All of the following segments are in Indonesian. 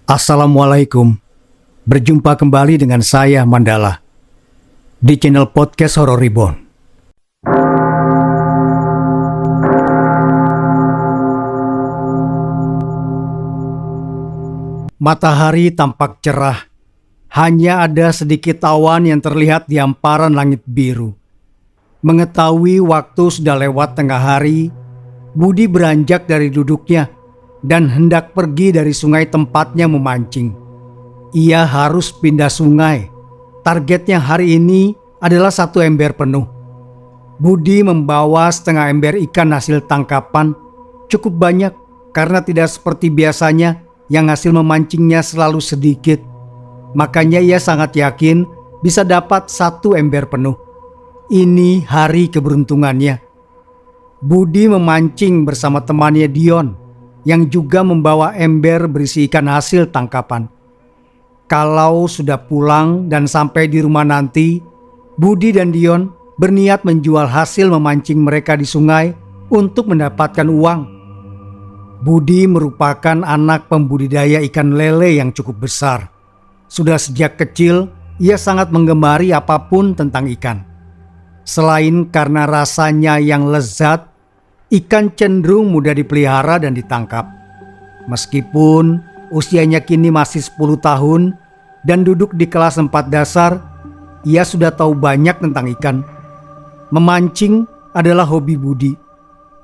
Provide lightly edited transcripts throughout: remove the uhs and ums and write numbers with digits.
Assalamualaikum. Berjumpa kembali dengan saya Mandala di channel podcast Horror Reborn. Matahari tampak cerah. Hanya ada sedikit awan yang terlihat di hamparan langit biru. Mengetahui waktu sudah lewat tengah hari, Budi beranjak dari duduknya dan hendak pergi dari sungai tempatnya memancing. Ia harus pindah sungai. Targetnya hari ini adalah 1 ember penuh. Budi membawa setengah ember ikan hasil tangkapan, cukup banyak karena tidak seperti biasanya yang hasil memancingnya selalu sedikit. Makanya ia sangat yakin bisa dapat 1 ember penuh. Ini hari keberuntungannya. Budi memancing bersama temannya Dion yang juga membawa ember berisi ikan hasil tangkapan. Kalau sudah pulang dan sampai di rumah nanti, Budi dan Dion berniat menjual hasil memancing mereka di sungai untuk mendapatkan uang. Budi merupakan anak pembudidaya ikan lele yang cukup besar. Sudah sejak kecil, ia sangat menggemari apapun tentang ikan. Selain karena rasanya yang lezat, ikan cenderung mudah dipelihara dan ditangkap. Meskipun usianya kini masih 10 tahun dan duduk di kelas 4 dasar, ia sudah tahu banyak tentang ikan. Memancing adalah hobi Budi.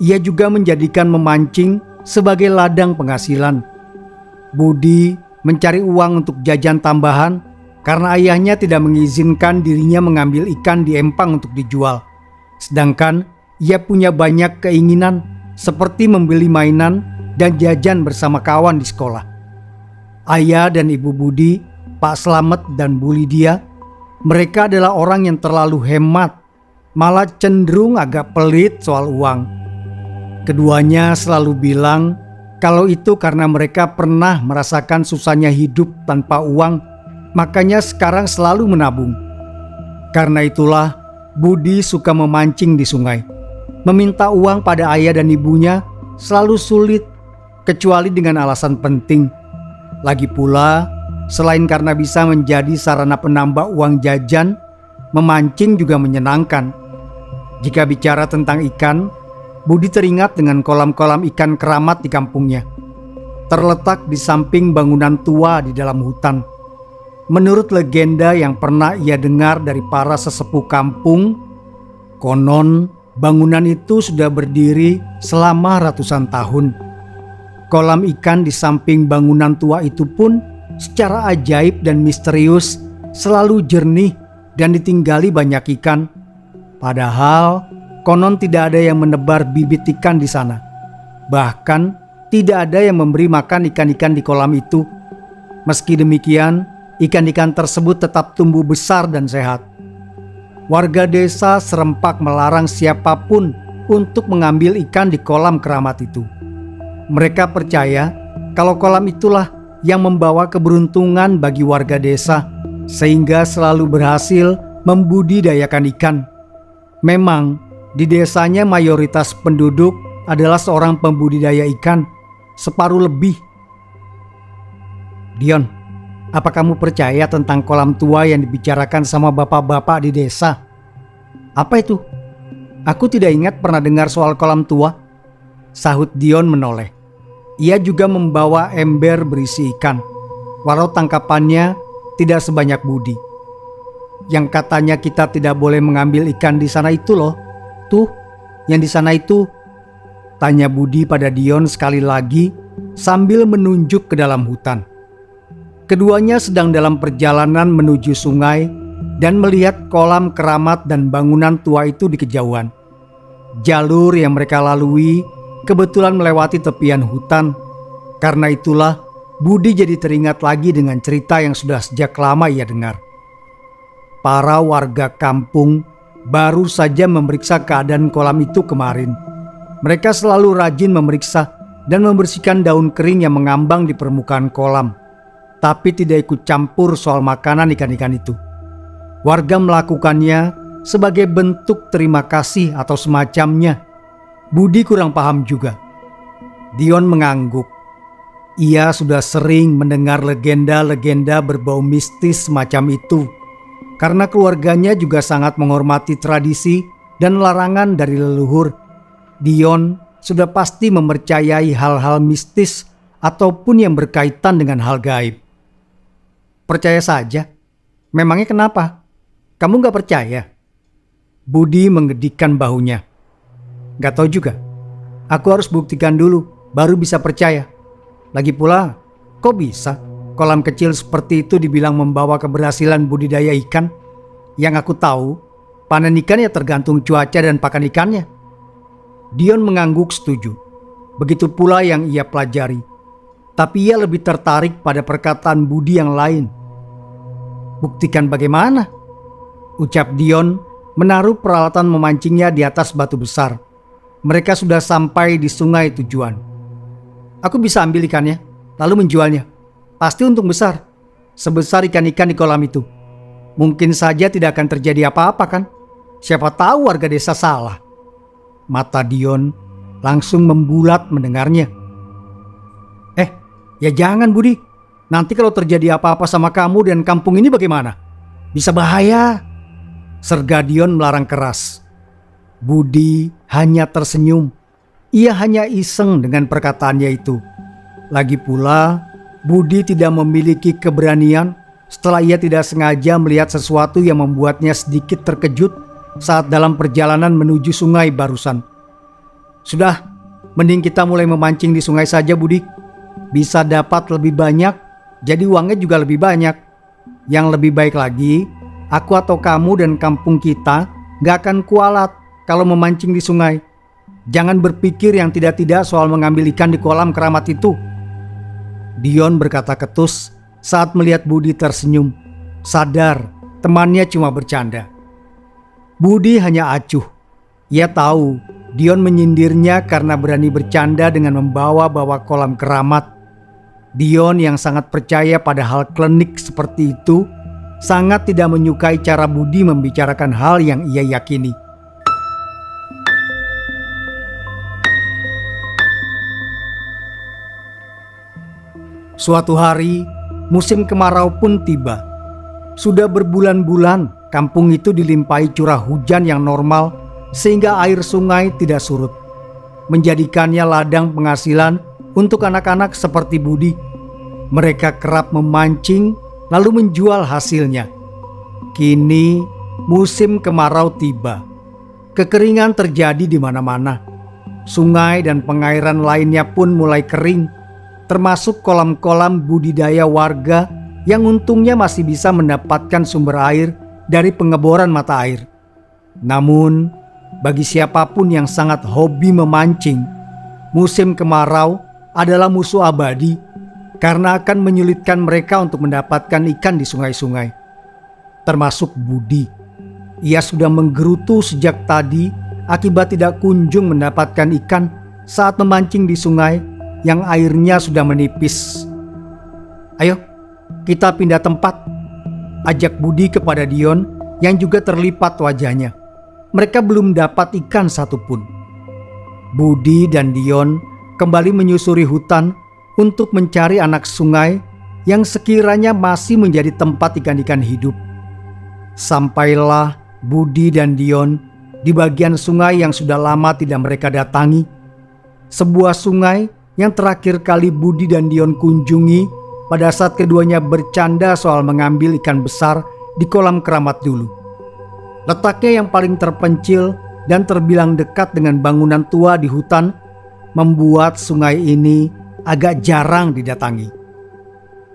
Ia juga menjadikan memancing sebagai ladang penghasilan. Budi mencari uang untuk jajan tambahan karena ayahnya tidak mengizinkan dirinya mengambil ikan di empang untuk dijual. Sedangkan ia punya banyak keinginan seperti membeli mainan dan jajan bersama kawan di sekolah. Ayah dan ibu Budi, Pak Slamet dan Bu Lydia, mereka adalah orang yang terlalu hemat, malah cenderung agak pelit soal uang. Keduanya selalu bilang kalau itu karena mereka pernah merasakan susahnya hidup tanpa uang, makanya sekarang selalu menabung. Karena itulah Budi suka memancing di sungai. Meminta uang pada ayah dan ibunya selalu sulit, kecuali dengan alasan penting. Lagi pula, selain karena bisa menjadi sarana penambah uang jajan, memancing juga menyenangkan. Jika bicara tentang ikan, Budi teringat dengan kolam-kolam ikan keramat di kampungnya. Terletak di samping bangunan tua di dalam hutan. Menurut legenda yang pernah ia dengar dari para sesepuh kampung, konon bangunan itu sudah berdiri selama ratusan tahun. Kolam ikan di samping bangunan tua itu pun secara ajaib dan misterius selalu jernih dan ditinggali banyak ikan. Padahal konon tidak ada yang menebar bibit ikan di sana. Bahkan tidak ada yang memberi makan ikan-ikan di kolam itu. Meski demikian, ikan-ikan tersebut tetap tumbuh besar dan sehat. Warga desa serempak melarang siapapun untuk mengambil ikan di kolam keramat itu. Mereka percaya kalau kolam itulah yang membawa keberuntungan bagi warga desa, sehingga selalu berhasil membudidayakan ikan. Memang di desanya mayoritas penduduk adalah seorang pembudidaya ikan, separuh lebih. Dion, apa kamu percaya tentang kolam tua yang dibicarakan sama bapak-bapak di desa? Apa itu? Aku tidak ingat pernah dengar soal kolam tua, sahut Dion menoleh. Ia juga membawa ember berisi ikan, walau tangkapannya tidak sebanyak Budi. Yang katanya kita tidak boleh mengambil ikan di sana itu loh. Tuh, yang di sana itu, tanya Budi pada Dion sekali lagi sambil menunjuk ke dalam hutan. Keduanya sedang dalam perjalanan menuju sungai dan melihat kolam keramat dan bangunan tua itu di kejauhan. Jalur yang mereka lalui kebetulan melewati tepian hutan. Karena itulah Budi jadi teringat lagi dengan cerita yang sudah sejak lama ia dengar. Para warga kampung baru saja memeriksa keadaan kolam itu kemarin. Mereka selalu rajin memeriksa dan membersihkan daun kering yang mengambang di permukaan kolam, tapi tidak ikut campur soal makanan ikan-ikan itu. Warga melakukannya sebagai bentuk terima kasih atau semacamnya. Budi kurang paham juga. Dion mengangguk. Ia sudah sering mendengar legenda-legenda berbau mistis semacam itu. Karena keluarganya juga sangat menghormati tradisi dan larangan dari leluhur, Dion sudah pasti mempercayai hal-hal mistis ataupun yang berkaitan dengan hal gaib. Percaya saja. Memangnya kenapa? Kamu gak percaya? Budi menggedikkan bahunya. Gak tahu juga. Aku harus buktikan dulu, baru bisa percaya. Lagi pula, kok bisa kolam kecil seperti itu dibilang membawa keberhasilan budidaya ikan? Yang aku tahu, panen ikan ya tergantung cuaca dan pakan ikannya. Dion mengangguk setuju. Begitu pula yang ia pelajari. Tapi ia lebih tertarik pada perkataan Budi yang lain. Buktikan bagaimana? Ucap Dion menaruh peralatan memancingnya di atas batu besar. Mereka sudah sampai di sungai tujuan. Aku bisa ambil ikannya, lalu menjualnya. Pasti untung besar, sebesar ikan-ikan di kolam itu. Mungkin saja tidak akan terjadi apa-apa kan? Siapa tahu warga desa salah. Mata Dion langsung membulat mendengarnya. Ya jangan Budi. Nanti kalau terjadi apa-apa sama kamu dan kampung ini bagaimana? Bisa bahaya. Serga Dion melarang keras. Budi hanya tersenyum. Ia hanya iseng dengan perkataannya itu. Lagi pula, Budi tidak memiliki keberanian setelah ia tidak sengaja melihat sesuatu yang membuatnya sedikit terkejut saat dalam perjalanan menuju sungai barusan. Sudah, mending kita mulai memancing di sungai saja Budi. Bisa dapat lebih banyak, jadi uangnya juga lebih banyak. Yang lebih baik lagi, aku atau kamu dan kampung kita gak akan kualat kalau memancing di sungai. Jangan berpikir yang tidak-tidak soal mengambil ikan di kolam keramat itu. Dion berkata ketus saat melihat Budi tersenyum. Sadar temannya cuma bercanda. Budi hanya acuh. Ia tahu Dion menyindirnya karena berani bercanda dengan membawa-bawa kolam keramat. Dion yang sangat percaya pada hal klinik seperti itu sangat tidak menyukai cara Budi membicarakan hal yang ia yakini. Suatu hari, musim kemarau pun tiba. Sudah berbulan-bulan kampung itu dilimpahi curah hujan yang normal sehingga air sungai tidak surut, menjadikannya ladang penghasilan untuk anak-anak seperti Budi. Mereka kerap memancing lalu menjual hasilnya. Kini musim kemarau tiba. Kekeringan terjadi di mana-mana. Sungai dan pengairan lainnya pun mulai kering, termasuk kolam-kolam budidaya warga yang untungnya masih bisa mendapatkan sumber air dari pengeboran mata air. Namun, bagi siapapun yang sangat hobi memancing, musim kemarau adalah musuh abadi karena akan menyulitkan mereka untuk mendapatkan ikan di sungai-sungai. Termasuk Budi. Ia sudah menggerutu sejak tadi akibat tidak kunjung mendapatkan ikan saat memancing di sungai yang airnya sudah menipis. Ayo, kita pindah tempat, ajak Budi kepada Dion yang juga terlipat wajahnya. Mereka belum dapat ikan satupun. Budi dan Dion kembali menyusuri hutan untuk mencari anak sungai yang sekiranya masih menjadi tempat ikan-ikan hidup. Sampailah Budi dan Dion di bagian sungai yang sudah lama tidak mereka datangi. Sebuah sungai yang terakhir kali Budi dan Dion kunjungi pada saat keduanya bercanda soal mengambil ikan besar di kolam keramat dulu. Letaknya yang paling terpencil dan terbilang dekat dengan bangunan tua di hutan membuat sungai ini agak jarang didatangi.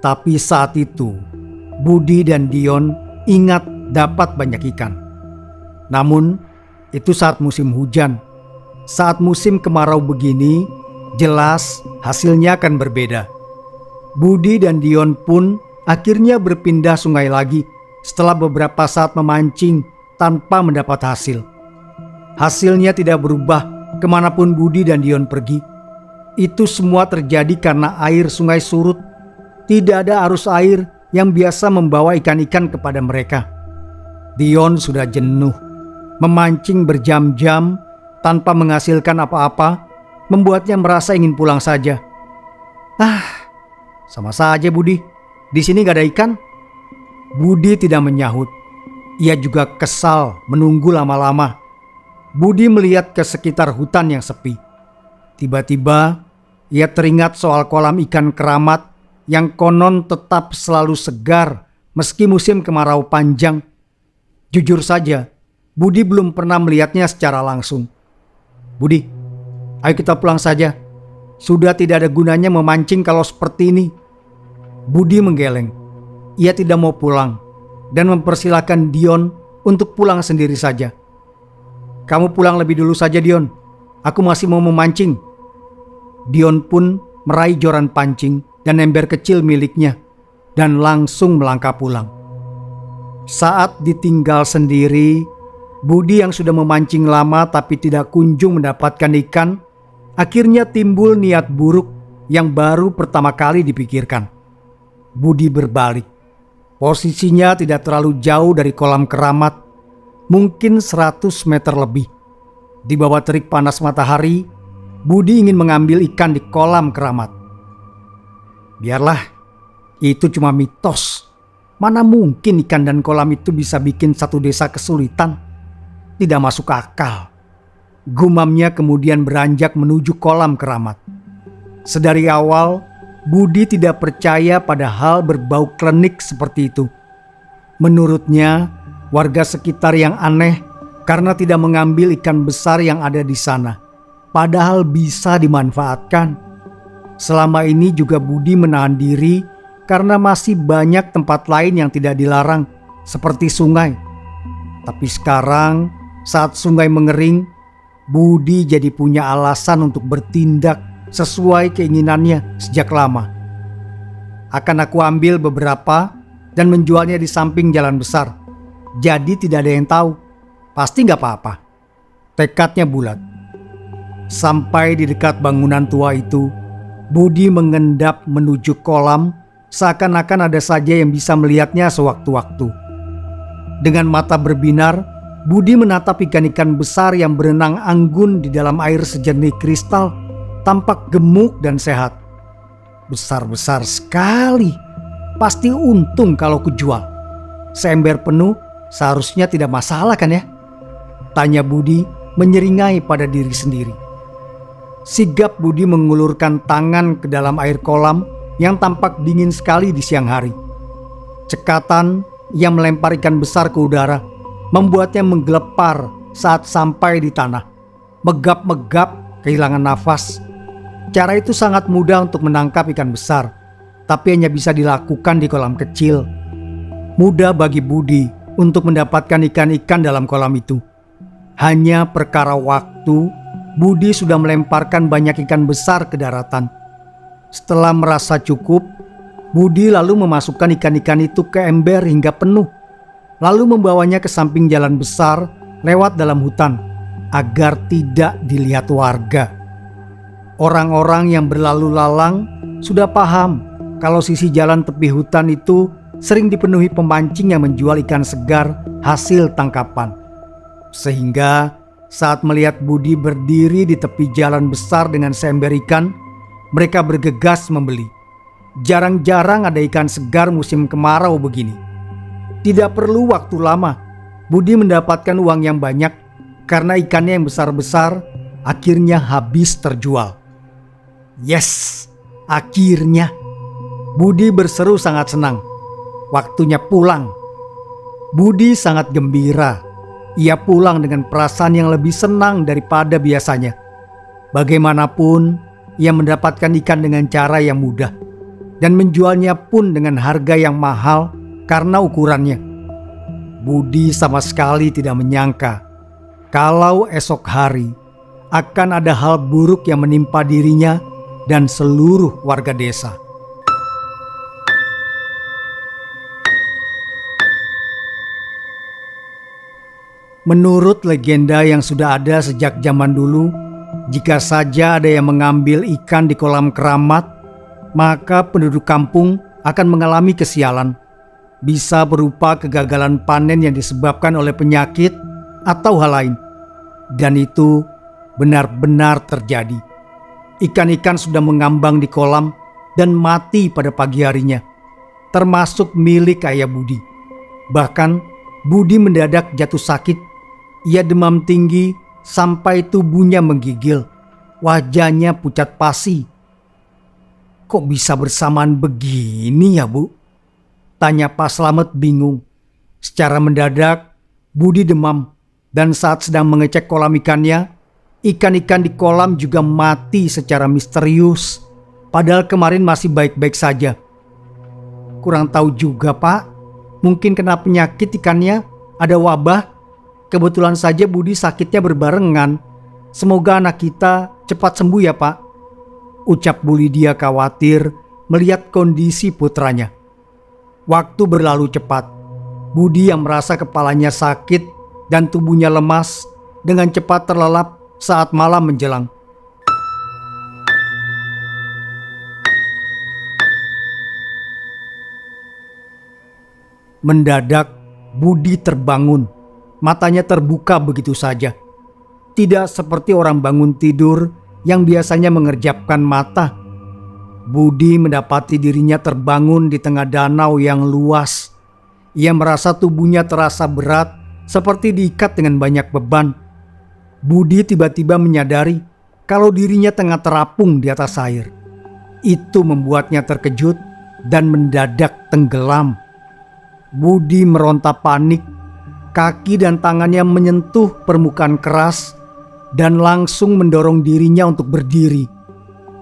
Tapi saat itu, Budi dan Dion ingat dapat banyak ikan. Namun, itu saat musim hujan. Saat musim kemarau begini, jelas hasilnya akan berbeda. Budi dan Dion pun akhirnya berpindah sungai lagi setelah beberapa saat memancing tanpa mendapat hasil. Hasilnya tidak berubah kemanapun Budi dan Dion pergi. Itu semua terjadi karena air sungai surut. Tidak ada arus air yang biasa membawa ikan-ikan kepada mereka. Dion sudah jenuh. Memancing berjam-jam tanpa menghasilkan apa-apa membuatnya merasa ingin pulang saja. Sama saja Budi, di sini gak ada ikan. Budi tidak menyahut. Ia juga kesal menunggu lama-lama. Budi melihat ke sekitar hutan yang sepi. Tiba-tiba ia teringat soal kolam ikan keramat yang konon tetap selalu segar meski musim kemarau panjang. Jujur saja, Budi belum pernah melihatnya secara langsung. Budi, ayo kita pulang saja. Sudah tidak ada gunanya memancing kalau seperti ini. Budi menggeleng. Ia tidak mau pulang dan mempersilahkan Dion untuk pulang sendiri saja. Kamu pulang lebih dulu saja Dion. Aku masih mau memancing. Dion pun meraih joran pancing dan ember kecil miliknya dan langsung melangkah pulang. Saat ditinggal sendiri, Budi yang sudah memancing lama tapi tidak kunjung mendapatkan ikan, akhirnya timbul niat buruk yang baru pertama kali dipikirkan. Budi berbalik. Posisinya tidak terlalu jauh dari kolam keramat, mungkin 100 meter lebih. Di bawah terik panas matahari, Budi ingin mengambil ikan di kolam keramat. Biarlah, itu cuma mitos. Mana mungkin ikan dan kolam itu bisa bikin satu desa kesulitan? Tidak masuk akal. Gumamnya kemudian beranjak menuju kolam keramat. Sedari awal, Budi tidak percaya pada hal berbau klinik seperti itu. Menurutnya, warga sekitar yang aneh karena tidak mengambil ikan besar yang ada di sana, padahal bisa dimanfaatkan. Selama ini juga Budi menahan diri karena masih banyak tempat lain yang tidak dilarang, seperti sungai. Tapi sekarang, saat sungai mengering, Budi jadi punya alasan untuk bertindak sesuai keinginannya sejak lama. Akan aku ambil beberapa dan menjualnya di samping jalan besar. Jadi tidak ada yang tahu. Pasti gak apa-apa. Tekadnya bulat. Sampai di dekat bangunan tua itu, Budi mengendap menuju kolam, seakan-akan ada saja yang bisa melihatnya sewaktu-waktu. Dengan mata berbinar, Budi menatap ikan-ikan besar yang berenang anggun di dalam air sejernih kristal, tampak gemuk dan sehat. Besar-besar sekali. Pasti untung kalau kujual. Seember penuh seharusnya tidak masalah kan ya? Tanya Budi menyeringai pada diri sendiri. Sigap Budi mengulurkan tangan ke dalam air kolam yang tampak dingin sekali di siang hari. Cekatan yang melempar ikan besar ke udara membuatnya menggelepar saat sampai di tanah. Megap-megap kehilangan nafas. Cara itu sangat mudah untuk menangkap ikan besar, tapi hanya bisa dilakukan di kolam kecil. Mudah bagi Budi untuk mendapatkan ikan-ikan dalam kolam itu. Hanya perkara waktu, Budi sudah melemparkan banyak ikan besar ke daratan. Setelah merasa cukup, Budi lalu memasukkan ikan-ikan itu ke ember hingga penuh, lalu membawanya ke samping jalan besar lewat dalam hutan agar tidak dilihat warga. Orang-orang yang berlalu lalang sudah paham kalau sisi jalan tepi hutan itu sering dipenuhi pemancing yang menjual ikan segar hasil tangkapan. Sehingga saat melihat Budi berdiri di tepi jalan besar dengan seember ikan, mereka bergegas membeli. Jarang-jarang ada ikan segar musim kemarau begini. Tidak perlu waktu lama, Budi mendapatkan uang yang banyak karena ikannya yang besar-besar akhirnya habis terjual. Yes, akhirnya. Budi berseru sangat senang. Waktunya pulang. Budi sangat gembira. Ia pulang dengan perasaan yang lebih senang daripada biasanya. Bagaimanapun, ia mendapatkan ikan dengan cara yang mudah dan menjualnya pun dengan harga yang mahal karena ukurannya. Budi sama sekali tidak menyangka kalau esok hari akan ada hal buruk yang menimpa dirinya dan seluruh warga desa. Menurut legenda yang sudah ada sejak zaman dulu, jika saja ada yang mengambil ikan di kolam keramat, maka penduduk kampung akan mengalami kesialan. Bisa berupa kegagalan panen yang disebabkan oleh penyakit atau hal lain. Dan itu benar-benar terjadi. Ikan-ikan sudah mengambang di kolam, dan mati pada pagi harinya, termasuk milik ayah Budi. Bahkan Budi mendadak jatuh sakit. Ia demam tinggi sampai tubuhnya menggigil. Wajahnya pucat pasi. "Kok bisa bersamaan begini ya, Bu?" tanya Pak Slamet bingung. Secara mendadak Budi demam, dan saat sedang mengecek kolam ikannya, ikan-ikan di kolam juga mati secara misterius. Padahal kemarin masih baik-baik saja. "Kurang tahu juga, Pak. Mungkin kena penyakit ikannya, ada wabah. Kebetulan saja Budi sakitnya berbarengan. Semoga anak kita cepat sembuh ya, Pak," ucap Bu Lydia khawatir melihat kondisi putranya. Waktu berlalu cepat. Budi yang merasa kepalanya sakit dan tubuhnya lemas dengan cepat terlelap saat malam menjelang. Mendadak Budi terbangun. Matanya terbuka begitu saja. Tidak seperti orang bangun tidur yang biasanya mengerjapkan mata. Budi mendapati dirinya terbangun di tengah danau yang luas. Ia merasa tubuhnya terasa berat, seperti diikat dengan banyak beban. Budi tiba-tiba menyadari kalau dirinya tengah terapung di atas air. Itu membuatnya terkejut dan mendadak tenggelam. Budi meronta panik. Kaki dan tangannya menyentuh permukaan keras dan langsung mendorong dirinya untuk berdiri.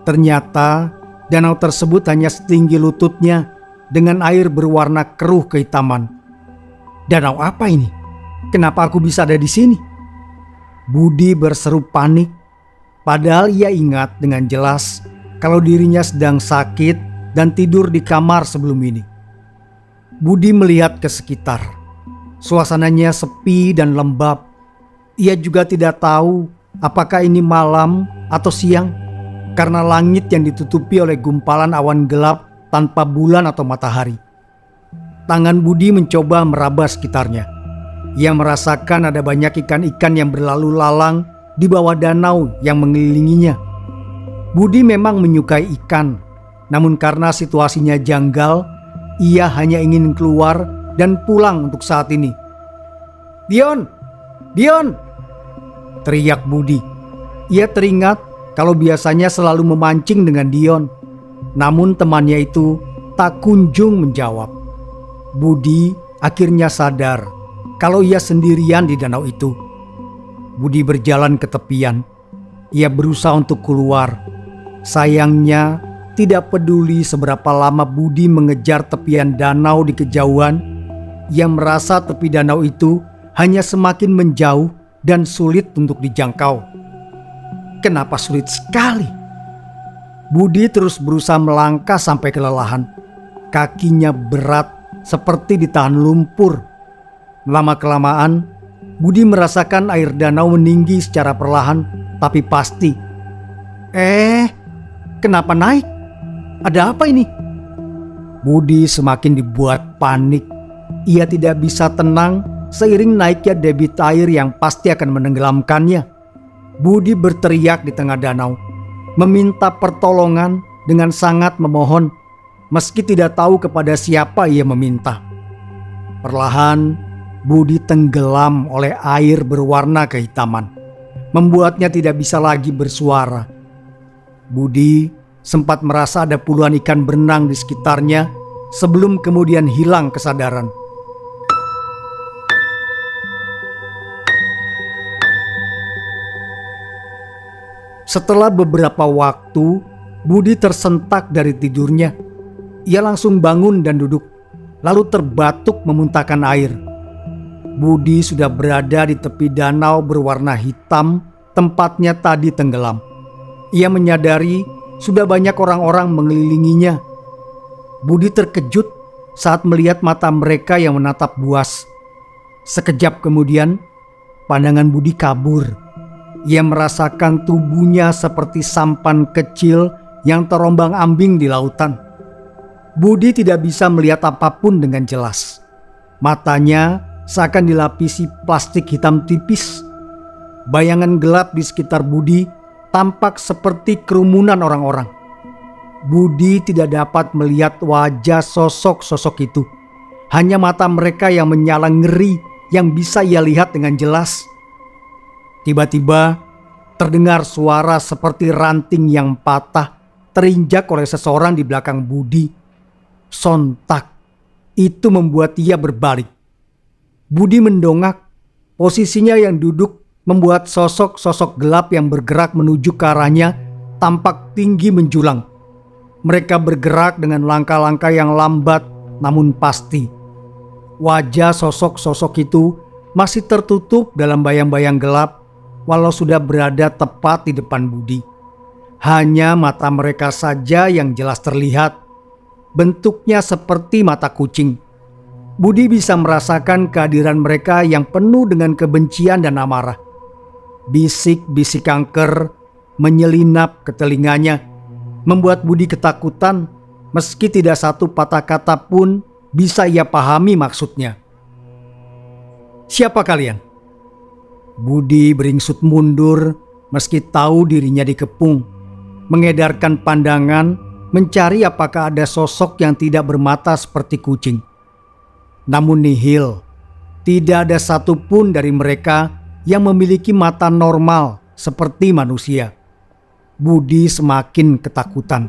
Ternyata danau tersebut hanya setinggi lututnya dengan air berwarna keruh kehitaman. "Danau apa ini? Kenapa aku bisa ada di sini?" Budi berseru panik. Padahal ia ingat dengan jelas kalau dirinya sedang sakit dan tidur di kamar sebelum ini. Budi melihat ke sekitar. Suasananya sepi dan lembab. Ia juga tidak tahu apakah ini malam atau siang, karena langit yang ditutupi oleh gumpalan awan gelap tanpa bulan atau matahari. Tangan Budi mencoba meraba sekitarnya. Ia merasakan ada banyak ikan-ikan yang berlalu lalang di bawah danau yang mengelilinginya. Budi memang menyukai ikan, namun karena situasinya janggal, ia hanya ingin keluar dan pulang untuk saat ini. "Dion! Dion!" teriak Budi. Ia teringat kalau biasanya selalu memancing dengan Dion. Namun temannya itu tak kunjung menjawab. Budi akhirnya sadar kalau ia sendirian di danau itu. Budi berjalan ke tepian. Ia berusaha untuk keluar. Sayangnya tidak peduli seberapa lama Budi mengejar tepian danau di kejauhan, ia merasa tepi danau itu hanya semakin menjauh dan sulit untuk dijangkau. Kenapa sulit sekali? Budi terus berusaha melangkah sampai kelelahan. Kakinya berat seperti ditahan lumpur. Lama-kelamaan, Budi merasakan air danau meninggi secara perlahan tapi pasti. Kenapa naik? Ada apa ini? Budi semakin dibuat panik. Ia tidak bisa tenang seiring naiknya debit air yang pasti akan menenggelamkannya. Budi berteriak di tengah danau, meminta pertolongan dengan sangat memohon, meski tidak tahu kepada siapa ia meminta. Perlahan, Budi tenggelam oleh air berwarna kehitaman, membuatnya tidak bisa lagi bersuara. Budi sempat merasa ada puluhan ikan berenang di sekitarnya sebelum kemudian hilang kesadaran. Setelah beberapa waktu, Budi tersentak dari tidurnya. Ia langsung bangun dan duduk, lalu terbatuk memuntahkan air. Budi sudah berada di tepi danau berwarna hitam, tempatnya tadi tenggelam. Ia menyadari sudah banyak orang-orang mengelilinginya. Budi terkejut saat melihat mata mereka yang menatap buas. Sekejap kemudian, pandangan Budi kabur. Ia merasakan tubuhnya seperti sampan kecil yang terombang-ambing di lautan. Budi tidak bisa melihat apapun dengan jelas. Matanya seakan dilapisi plastik hitam tipis. Bayangan gelap di sekitar Budi tampak seperti kerumunan orang-orang. Budi tidak dapat melihat wajah sosok-sosok itu. Hanya mata mereka yang menyala ngeri yang bisa ia lihat dengan jelas. Tiba-tiba terdengar suara seperti ranting yang patah terinjak oleh seseorang di belakang Budi. Sontak itu membuat ia berbalik. Budi mendongak. Posisinya yang duduk membuat sosok-sosok gelap yang bergerak menuju ke arahnya tampak tinggi menjulang. Mereka bergerak dengan langkah-langkah yang lambat namun pasti. Wajah sosok-sosok itu masih tertutup dalam bayang-bayang gelap walau sudah berada tepat di depan Budi. Hanya mata mereka saja yang jelas terlihat. Bentuknya seperti mata kucing. Budi bisa merasakan kehadiran mereka yang penuh dengan kebencian dan amarah. Bisik-bisik kanker menyelinap ke telinganya, membuat Budi ketakutan meski tidak satu patah kata pun bisa ia pahami maksudnya. "Siapa kalian?" Budi beringsut mundur meski tahu dirinya dikepung, mengedarkan pandangan mencari apakah ada sosok yang tidak bermata seperti kucing. Namun nihil, tidak ada satupun dari mereka yang memiliki mata normal seperti manusia. Budi semakin ketakutan.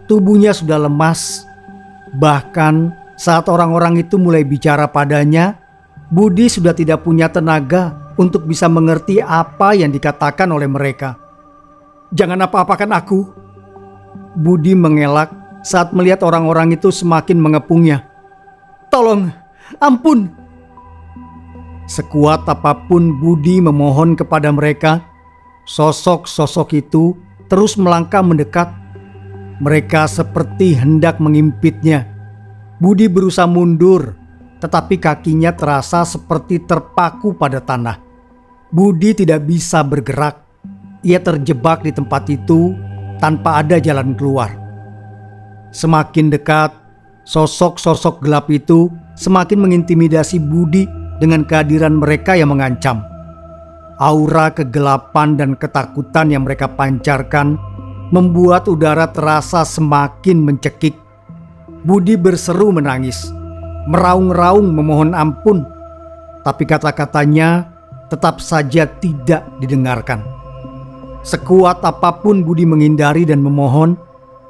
Tubuhnya sudah lemas. Bahkan saat orang-orang itu mulai bicara padanya, Budi sudah tidak punya tenaga untuk bisa mengerti apa yang dikatakan oleh mereka. "Jangan apa-apakan aku." Budi mengelak saat melihat orang-orang itu semakin mengepungnya. "Tolong, ampun." Sekuat apapun Budi memohon kepada mereka, sosok-sosok itu terus melangkah mendekat. Mereka seperti hendak mengimpitnya. Budi berusaha mundur, tetapi kakinya terasa seperti terpaku pada tanah. Budi tidak bisa bergerak. Ia terjebak di tempat itu tanpa ada jalan keluar. Semakin dekat, sosok-sosok gelap itu semakin mengintimidasi Budi dengan kehadiran mereka yang mengancam. Aura kegelapan dan ketakutan yang mereka pancarkan membuat udara terasa semakin mencekik. Budi berseru menangis, meraung-raung memohon ampun, tapi kata-katanya tetap saja tidak didengarkan. Sekuat apapun Budi menghindari dan memohon,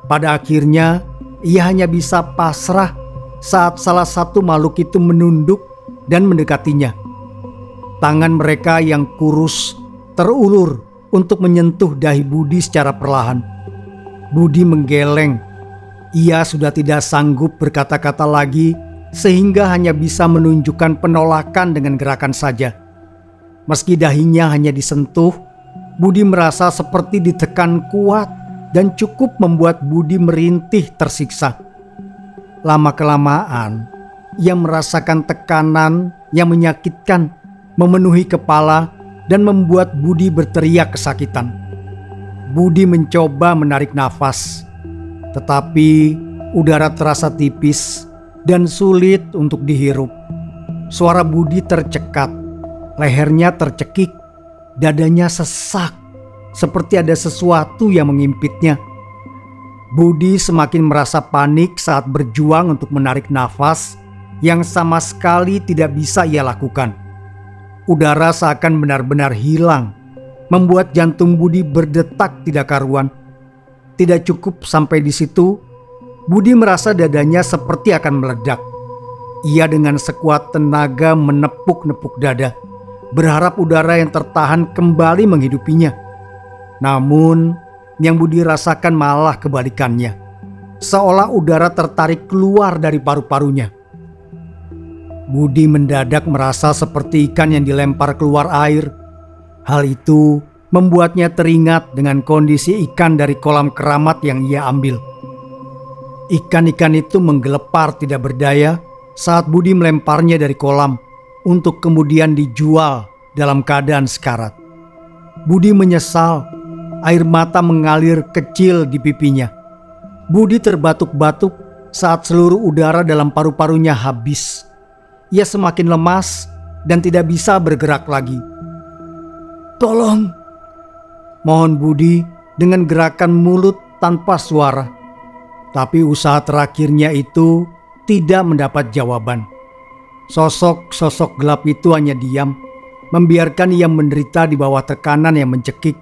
pada akhirnya ia hanya bisa pasrah saat salah satu makhluk itu menunduk dan mendekatinya. Tangan mereka yang kurus terulur untuk menyentuh dahi Budi secara perlahan. Budi menggeleng. Ia sudah tidak sanggup berkata-kata lagi sehingga hanya bisa menunjukkan penolakan dengan gerakan saja. Meski dahinya hanya disentuh, Budi merasa seperti ditekan kuat dan cukup membuat Budi merintih tersiksa. Lama-kelamaan, ia merasakan tekanan yang menyakitkan memenuhi kepala dan membuat Budi berteriak kesakitan. Budi mencoba menarik nafas, tetapi udara terasa tipis dan sulit untuk dihirup. Suara Budi tercekat, lehernya tercekik, dadanya sesak, seperti ada sesuatu yang mengimpitnya. Budi semakin merasa panik saat berjuang untuk menarik nafas yang sama sekali tidak bisa ia lakukan. Udara seakan benar-benar hilang, membuat jantung Budi berdetak tidak karuan. Tidak cukup sampai di situ, Budi merasa dadanya seperti akan meledak. Ia dengan sekuat tenaga menepuk-nepuk dada, berharap udara yang tertahan kembali menghidupinya. Namun, yang Budi rasakan malah kebalikannya. Seolah udara tertarik keluar dari paru-parunya. Budi mendadak merasa seperti ikan yang dilempar keluar air. Hal itu membuatnya teringat dengan kondisi ikan dari kolam keramat yang ia ambil. Ikan-ikan itu menggelepar tidak berdaya saat Budi melemparnya dari kolam untuk kemudian dijual dalam keadaan sekarat. Budi menyesal, air mata mengalir kecil di pipinya. Budi terbatuk-batuk saat seluruh udara dalam paru-parunya habis. Ia semakin lemas dan tidak bisa bergerak lagi. "Tolong!" mohon Budi dengan gerakan mulut tanpa suara. Tapi usaha terakhirnya itu tidak mendapat jawaban. Sosok-sosok gelap itu hanya diam, membiarkan ia menderita di bawah tekanan yang mencekik.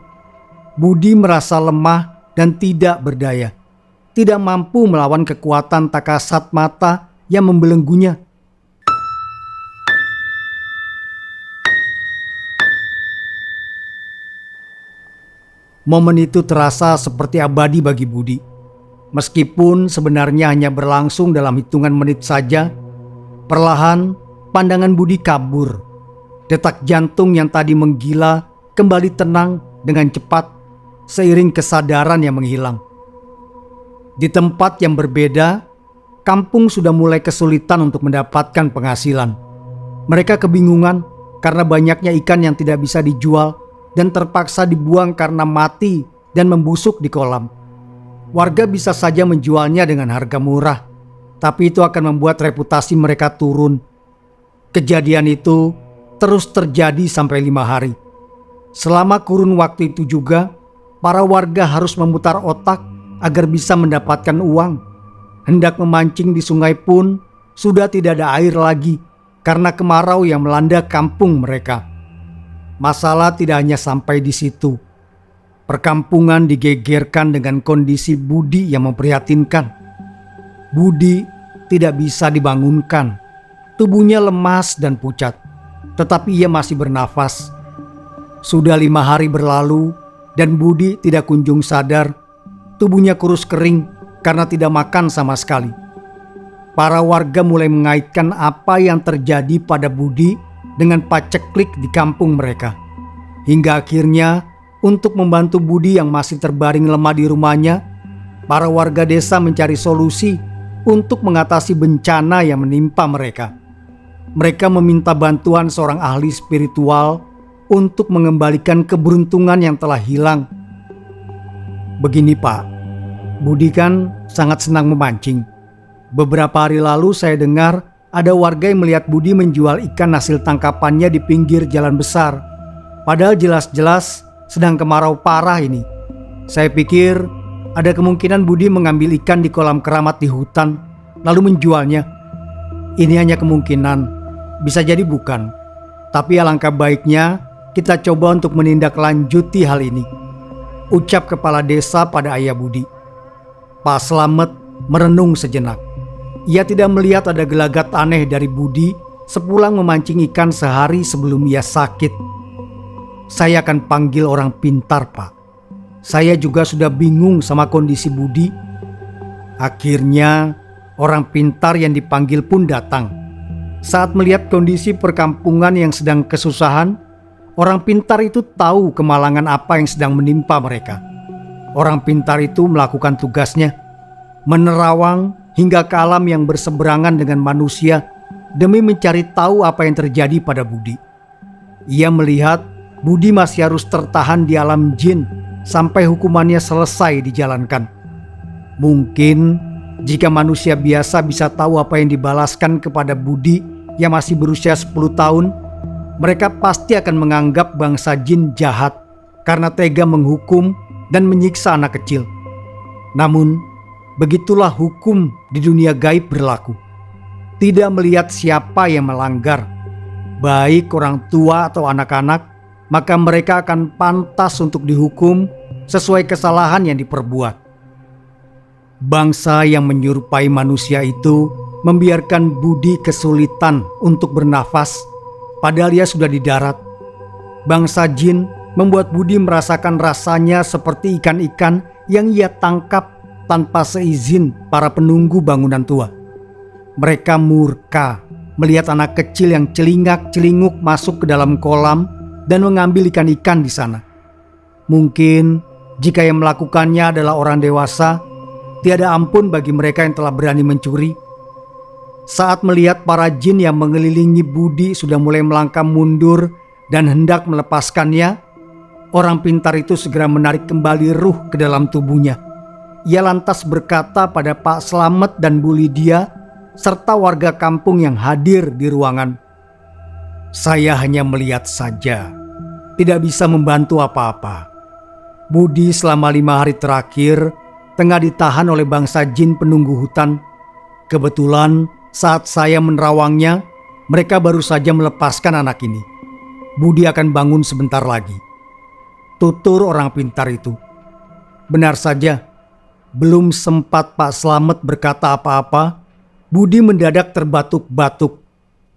Budi merasa lemah dan tidak berdaya, tidak mampu melawan kekuatan tak kasat mata yang membelenggunya. Momen itu terasa seperti abadi bagi Budi. Meskipun sebenarnya hanya berlangsung dalam hitungan menit saja, perlahan pandangan Budi kabur. Detak jantung yang tadi menggila kembali tenang dengan cepat seiring kesadaran yang menghilang. Di tempat yang berbeda, kampung sudah mulai kesulitan untuk mendapatkan penghasilan. Mereka kebingungan karena banyaknya ikan yang tidak bisa dijual dan terpaksa dibuang karena mati dan membusuk di kolam. Warga bisa saja menjualnya dengan harga murah, tapi itu akan membuat reputasi mereka turun. Kejadian itu terus terjadi sampai 5 hari. Selama kurun waktu itu juga, para warga harus memutar otak agar bisa mendapatkan uang. Hendak memancing di sungai pun sudah tidak ada air lagi karena kemarau yang melanda kampung mereka. Masalah tidak hanya sampai di situ. Perkampungan digegerkan dengan kondisi Budi yang memprihatinkan. Budi tidak bisa dibangunkan. Tubuhnya lemas dan pucat, tetapi ia masih bernafas. Sudah 5 hari berlalu dan Budi tidak kunjung sadar. Tubuhnya kurus kering karena tidak makan sama sekali. Para warga mulai mengaitkan apa yang terjadi pada Budi dengan paceklik di kampung mereka. Hingga akhirnya, untuk membantu Budi yang masih terbaring lemah di rumahnya, para warga desa mencari solusi untuk mengatasi bencana yang menimpa mereka. Mereka meminta bantuan seorang ahli spiritual untuk mengembalikan keberuntungan yang telah hilang. Begini Pak, Budi kan sangat senang memancing. Beberapa hari lalu saya dengar ada warga yang melihat Budi menjual ikan hasil tangkapannya di pinggir jalan besar. Padahal jelas-jelas sedang kemarau parah ini. Saya pikir ada kemungkinan Budi mengambil ikan di kolam keramat di hutan lalu menjualnya. Ini hanya kemungkinan, bisa jadi bukan. Tapi alangkah baiknya kita coba untuk menindaklanjuti hal ini, ucap kepala desa pada ayah Budi. Pak Slamet merenung sejenak. Ia tidak melihat ada gelagat aneh dari Budi sepulang memancing ikan sehari sebelum ia sakit. Saya akan panggil orang pintar, Pak. Saya juga sudah bingung sama kondisi Budi. Akhirnya orang pintar yang dipanggil pun datang. Saat melihat kondisi perkampungan yang sedang kesusahan, orang pintar itu tahu kemalangan apa yang sedang menimpa mereka. Orang pintar itu melakukan tugasnya, menerawang hingga ke alam yang berseberangan dengan manusia demi mencari tahu apa yang terjadi pada Budi. Ia melihat Budi masih harus tertahan di alam jin sampai hukumannya selesai dijalankan. Mungkin jika manusia biasa bisa tahu apa yang dibalaskan kepada Budi yang masih berusia 10 tahun, mereka pasti akan menganggap bangsa jin jahat karena tega menghukum dan menyiksa anak kecil. Namun, begitulah hukum di dunia gaib berlaku. Tidak melihat siapa yang melanggar, baik orang tua atau anak-anak, maka mereka akan pantas untuk dihukum sesuai kesalahan yang diperbuat. Bangsa yang menyerupai manusia itu membiarkan Budi kesulitan untuk bernafas, padahal ia sudah di darat. Bangsa jin membuat Budi merasakan rasanya seperti ikan-ikan yang ia tangkap tanpa seizin para penunggu bangunan tua. Mereka murka melihat anak kecil yang celingak-celinguk masuk ke dalam kolam dan mengambil ikan-ikan di sana. Mungkin jika yang melakukannya adalah orang dewasa, tiada ampun bagi mereka yang telah berani mencuri. Saat melihat para jin yang mengelilingi Budi sudah mulai melangkah mundur dan hendak melepaskannya, orang pintar itu segera menarik kembali ruh ke dalam tubuhnya. Ia lantas berkata pada Pak Slamet dan Bu Lydia serta warga kampung yang hadir di ruangan, "Saya hanya melihat saja, tidak bisa membantu apa-apa. Budi selama 5 hari terakhir tengah ditahan oleh bangsa jin penunggu hutan. Kebetulan saat saya menerawangnya, mereka baru saja melepaskan anak ini. Budi akan bangun sebentar lagi, tutur orang pintar itu. Benar saja, belum sempat Pak Slamet berkata apa-apa, Budi mendadak terbatuk-batuk.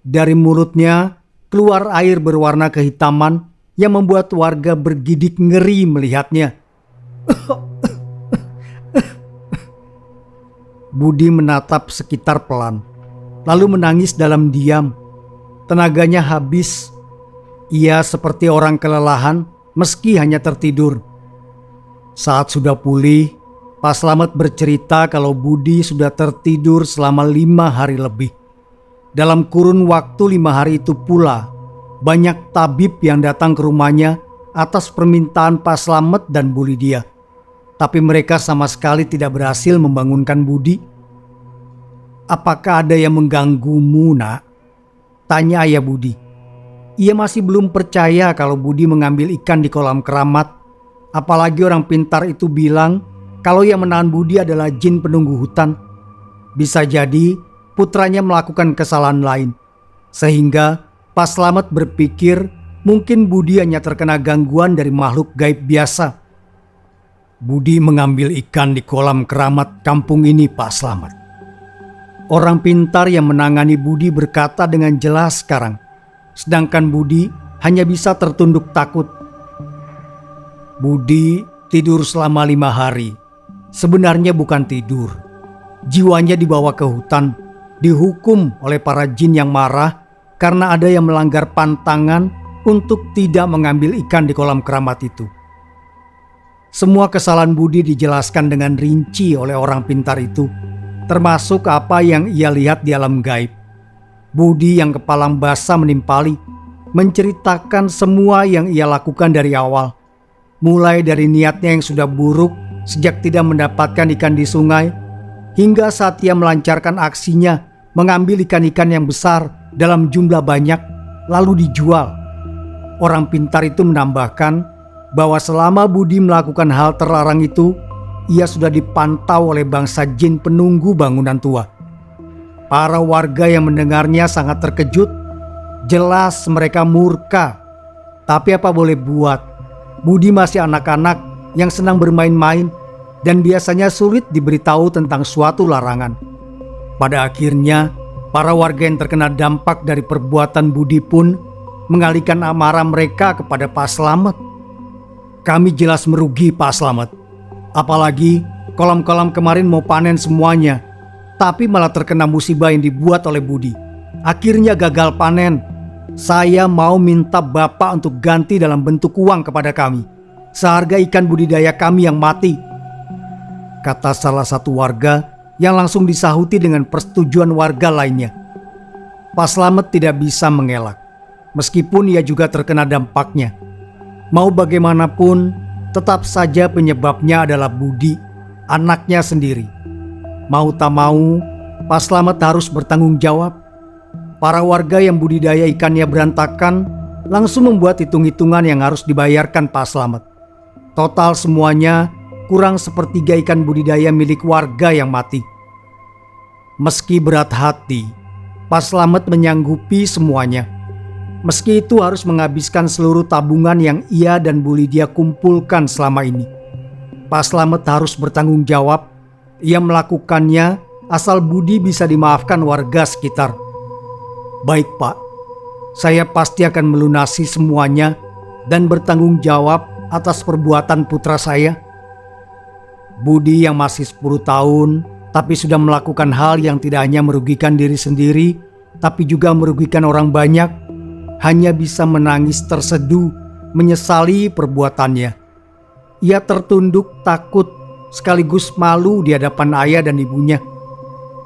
Dari mulutnya keluar air berwarna kehitaman yang membuat warga bergidik ngeri melihatnya. Budi menatap sekitar pelan, lalu menangis dalam diam. Tenaganya habis. Ia seperti orang kelelahan meski hanya tertidur. Saat sudah pulih, Pak Slamet bercerita kalau Budi sudah tertidur selama 5 hari lebih. Dalam kurun waktu 5 hari itu pula, banyak tabib yang datang ke rumahnya atas permintaan Pak Slamet dan Bu Lydia. Tapi mereka sama sekali tidak berhasil membangunkan Budi. "Apakah ada yang mengganggumu, Nak?" tanya ayah Budi. Ia masih belum percaya kalau Budi mengambil ikan di kolam keramat. Apalagi orang pintar itu bilang kalau yang menahan Budi adalah jin penunggu hutan. Bisa jadi putranya melakukan kesalahan lain. Sehingga Pak Slamet berpikir mungkin Budi hanya terkena gangguan dari makhluk gaib biasa. Budi mengambil ikan di kolam keramat kampung ini, Pak Slamet. Orang pintar yang menangani Budi berkata dengan jelas sekarang. Sedangkan Budi hanya bisa tertunduk takut. Budi tidur selama 5 hari. Sebenarnya bukan tidur. Jiwanya dibawa ke hutan, dihukum oleh para jin yang marah karena ada yang melanggar pantangan untuk tidak mengambil ikan di kolam keramat itu. Semua kesalahan Budi dijelaskan dengan rinci oleh orang pintar itu, termasuk apa yang ia lihat di alam gaib. Budi yang kepalang basah menimpali, menceritakan semua yang ia lakukan dari awal. Mulai dari niatnya yang sudah buruk sejak tidak mendapatkan ikan di sungai, hingga saat ia melancarkan aksinya mengambil ikan-ikan yang besar dalam jumlah banyak lalu dijual. Orang pintar itu menambahkan bahwa selama Budi melakukan hal terlarang itu, ia sudah dipantau oleh bangsa jin penunggu bangunan tua. Para warga yang mendengarnya sangat terkejut. Jelas mereka murka. Tapi apa boleh buat, Budi masih anak-anak yang senang bermain-main dan biasanya sulit diberitahu tentang suatu larangan. Pada akhirnya, para warga yang terkena dampak dari perbuatan Budi pun mengalihkan amarah mereka kepada Pak Slamet. "Kami jelas merugi, Pak Slamet. Apalagi kolam-kolam kemarin mau panen semuanya, tapi malah terkena musibah yang dibuat oleh Budi. Akhirnya gagal panen. Saya mau minta Bapak untuk ganti dalam bentuk uang kepada kami, seharga ikan budidaya kami yang mati," kata salah satu warga yang langsung disahuti dengan persetujuan warga lainnya. Pak Slamet tidak bisa mengelak, meskipun ia juga terkena dampaknya. Mau bagaimanapun, tetap saja penyebabnya adalah Budi, anaknya sendiri. Mau tak mau, Pak Slamet harus bertanggung jawab. Para warga yang budidaya ikannya berantakan langsung membuat hitung-hitungan yang harus dibayarkan Pak Slamet. Total semuanya kurang sepertiga ikan budidaya milik warga yang mati. Meski berat hati, Pak Slamet menyanggupi semuanya. Meski itu harus menghabiskan seluruh tabungan yang ia dan Bu Lydia kumpulkan selama ini. Pak Slamet harus bertanggung jawab. Ia melakukannya asal Budi bisa dimaafkan warga sekitar. "Baik, Pak. Saya pasti akan melunasi semuanya dan bertanggung jawab atas perbuatan putra saya." Budi yang masih 10 tahun tapi sudah melakukan hal yang tidak hanya merugikan diri sendiri tapi juga merugikan orang banyak, hanya bisa menangis terseduh menyesali perbuatannya. Ia tertunduk takut sekaligus malu di hadapan ayah dan ibunya.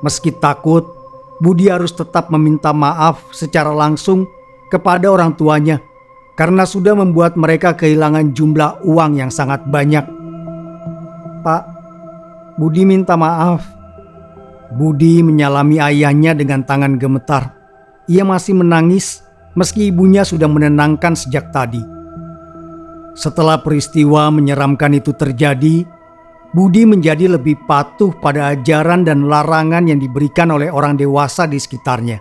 Meski takut, Budi harus tetap meminta maaf secara langsung kepada orang tuanya karena sudah membuat mereka kehilangan jumlah uang yang sangat banyak. "Pak, Budi minta maaf." Budi menyalami ayahnya dengan tangan gemetar. Ia masih menangis meski ibunya sudah menenangkan sejak tadi. Setelah peristiwa menyeramkan itu terjadi, Budi menjadi lebih patuh pada ajaran dan larangan yang diberikan oleh orang dewasa di sekitarnya.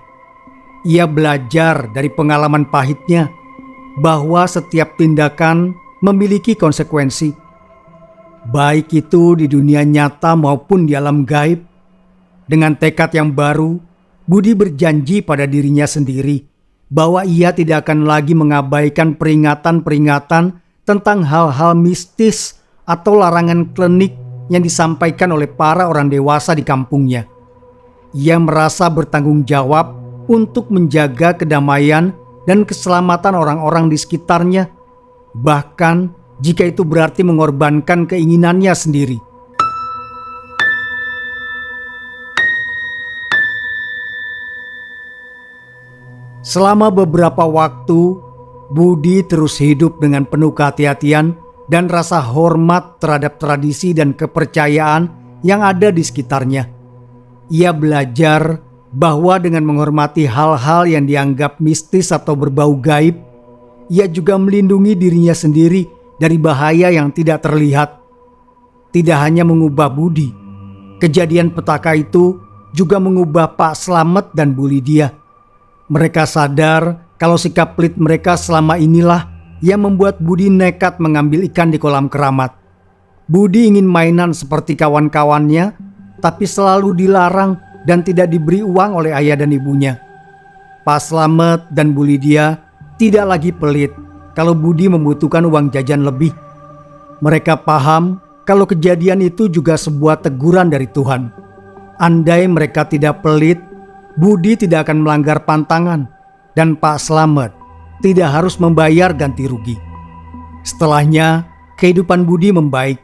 Ia belajar dari pengalaman pahitnya bahwa setiap tindakan memiliki konsekuensi, baik itu di dunia nyata maupun di alam gaib. Dengan tekad yang baru, Budi berjanji pada dirinya sendiri bahwa ia tidak akan lagi mengabaikan peringatan-peringatan tentang hal-hal mistis atau larangan klinik yang disampaikan oleh para orang dewasa di kampungnya. Ia merasa bertanggung jawab untuk menjaga kedamaian dan keselamatan orang-orang di sekitarnya, bahkan jika itu berarti mengorbankan keinginannya sendiri. Selama beberapa waktu, Budi terus hidup dengan penuh kehati-hatian dan rasa hormat terhadap tradisi dan kepercayaan yang ada di sekitarnya. Ia belajar bahwa dengan menghormati hal-hal yang dianggap mistis atau berbau gaib, ia juga melindungi dirinya sendiri dari bahaya yang tidak terlihat. Tidak hanya mengubah Budi, kejadian petaka itu juga mengubah Pak Slamet dan Bu Lydia. Mereka sadar kalau sikap pelit mereka selama inilah yang membuat Budi nekat mengambil ikan di kolam keramat. Budi ingin mainan seperti kawan-kawannya, tapi selalu dilarang dan tidak diberi uang oleh ayah dan ibunya. Pak Slamet dan Bu Lydia tidak lagi pelit kalau Budi membutuhkan uang jajan lebih. Mereka paham kalau kejadian itu juga sebuah teguran dari Tuhan. Andai mereka tidak pelit, Budi tidak akan melanggar pantangan dan Pak Slamet tidak harus membayar ganti rugi. Setelahnya, kehidupan Budi membaik.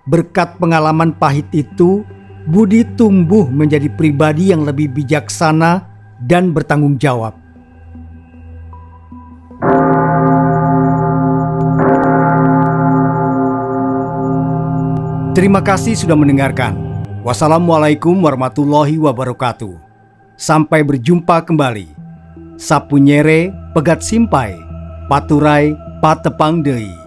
Berkat pengalaman pahit itu, Budi tumbuh menjadi pribadi yang lebih bijaksana dan bertanggung jawab. Terima kasih sudah mendengarkan. Wassalamualaikum warahmatullahi wabarakatuh. Sampai berjumpa kembali. Sapunyere pegat simpai, paturai patepang deui.